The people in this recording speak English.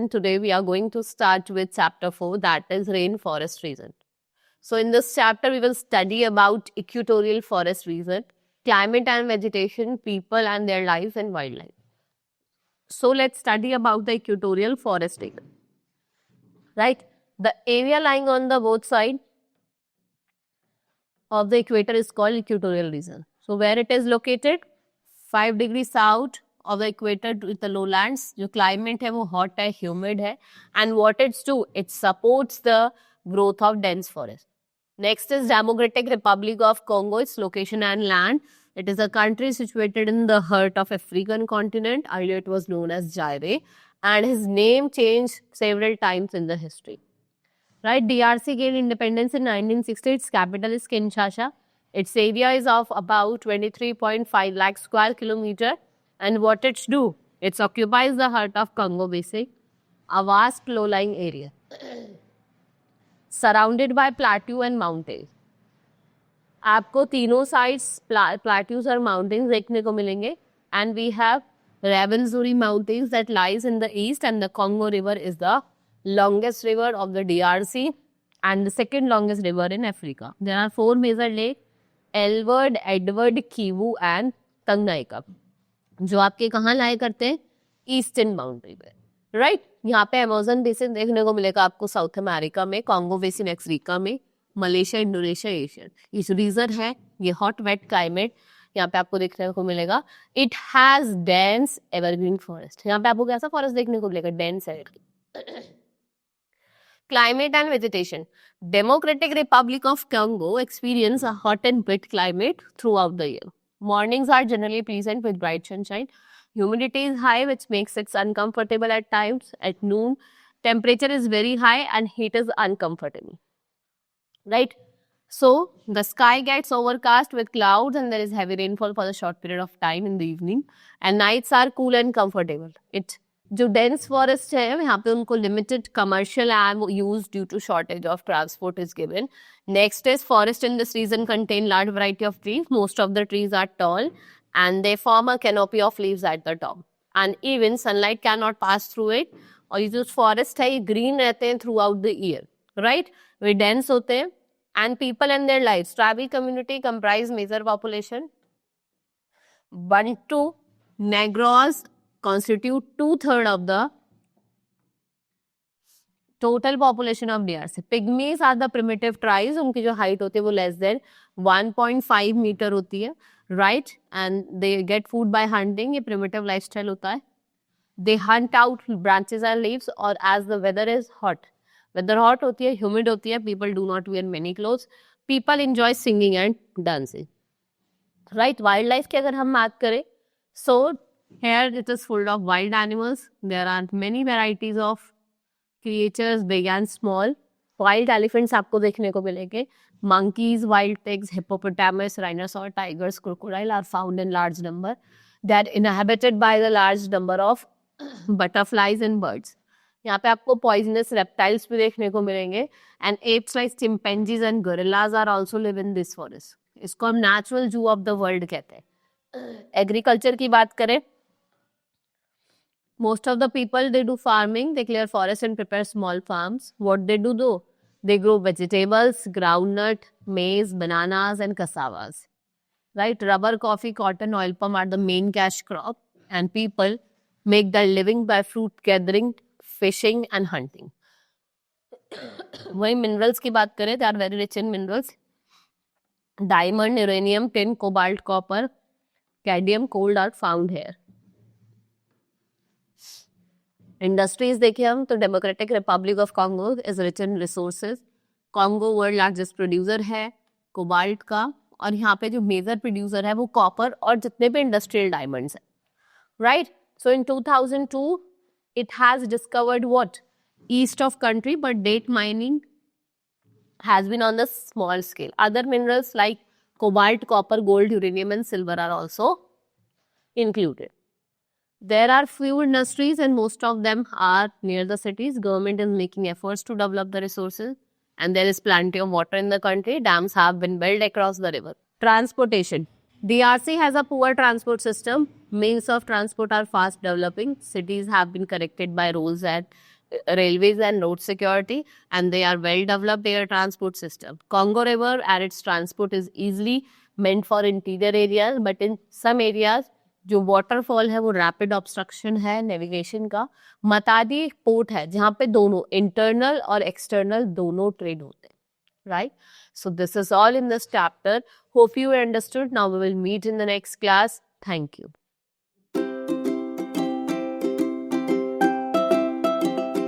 and today we are going to start with chapter 4, that is rainforest region. So in this chapter, we will study about equatorial forest region, climate and vegetation, people and their lives and wildlife. So let's study about the equatorial forest region. Right? The area lying on the both side of the equator is called equatorial region. So where it is located? 5 degrees south of the equator with the lowlands. जो climate है वो hot है, humid है, and what it's do, it supports the growth of dense forest. Next is Democratic Republic of Congo, its location and land. It is a country situated in the heart of African continent. Earlier it was known as Zaire, and his name changed several times in the history. Right, DRC gained independence in 1960. Its capital is Kinshasa. Its area is of about 23.5 lakh square kilometer. And what it do? It occupies the heart of Congo Basin, a vast low-lying area surrounded by plateau and mountains. आपको तीनों sides plateaus और mountains देखने को मिलेंगे. And we have Rwenzori Mountains that lies in the east, and the Congo River is the longest river of the DRC and the second longest river in Africa. There are 4 major lakes, Elward, Edward, Kivu and Tanganyika, जो आपके कहाँ lie करते हैं? Eastern boundary पे. Right, यहाँ पे Amazon basin देखने को मिलेगा आपको साउथ अमेरिका में, कॉन्गो बेसिन अफ्रीका में, मलेशिया, इंडोनेशिया, एशिया. इस रीजन है ये हॉट वेट क्लाइमेट यहाँ पे आपको देखने को मिलेगा. It has dense evergreen forest. यहाँ पे आपको कैसा फॉरेस्ट देखने को मिलेगा? Dense evergreen. Climate and vegetation. Democratic Republic of Congo experience a hot and wet climate throughout the year. Mornings are generally pleasant with bright sunshine. Humidity is high, which makes it uncomfortable at times. At noon, temperature is very high and heat is uncomfortable. Right? So, the sky gets overcast with clouds and there is heavy rainfall for a short period of time in the evening. And nights are cool and comfortable. जो dense forest है यहाँ पे उनको limited commercial land use due to shortage of transport is given. Next is forest in this region contain large variety of trees. Most of the trees are tall and they form a canopy of leaves at the top and even sunlight can not pass through it. और ये जो forest है ये green रहते हैं throughout the year. Right, way dense होते हैं. And people and their lives. Tribal community comprise major population. Bantu, Negroes constitute 2/3 of the total population of DRC. Pygmies are the primitive tribes. उनकी जो height होती है वो less than 1.5 meter होती है, right? And they get food by hunting. ये primitive lifestyle होता है. They hunt out branches and leaves. और as the weather is hot, weather hot होती है, humid होती है, people do not wear many clothes. People enjoy singing and dancing. Right? Wildlife की अगर हम बात करें, so here it is full of wild animals. There are many varieties of creatures, big and small. Wild elephants आपको देखने को मिलेंगे. Monkeys, wild pigs, hippopotamus, rhinoceros, tigers, crocodile are found in large number. They are inhabited by the large number of butterflies and birds. यहाँ पे आपको poisonous reptiles भी देखने को मिलेंगे. And apes like chimpanzees and gorillas are also live in this forest. इसको हम natural zoo of the world कहते हैं. Agriculture की बात करें, most of the people they do farming. They clear forests and prepare small farms. What they do though? They grow vegetables, groundnut, maize, bananas and cassavas. Right? Rubber, coffee, cotton, oil palm are the main cash crop, and people make their living by fruit gathering, fishing and hunting. वही minerals की बात करें, they are very rich in minerals. Diamond, uranium, tin, cobalt, copper, cadmium, gold are found here. Industries देखिए हम तो democratic Republic of Congo is rich in resources. Congo world largest producer है cobalt का, और यहाँ पे जो मेजर प्रोड्यूसर है वो कॉपर और जितने भी इंडस्ट्रियल डायमंड्स हैं. Right, so in 2002 it has discovered what east of country, but that mining has been on the small scale. Other minerals like cobalt, copper, gold, uranium and silver are also included. There are few industries and most of them are near the cities. Government is making efforts to develop the resources and there is plenty of water in the country. Dams have been built across the river. Transportation. DRC has a poor transport system. Means of transport are fast developing. Cities have been connected by roads and railways and road security, and they are well developed air transport system. Congo River and its transport is easily meant for interior areas, but in some areas जो waterfall है वो rapid obstruction है navigation का. मतादी एक port है जहाँ पे दोनों internal और external दोनों trade होते हैं, right? So this is all in this chapter. Hope you understood. Now we will meet in the next class. Thank you.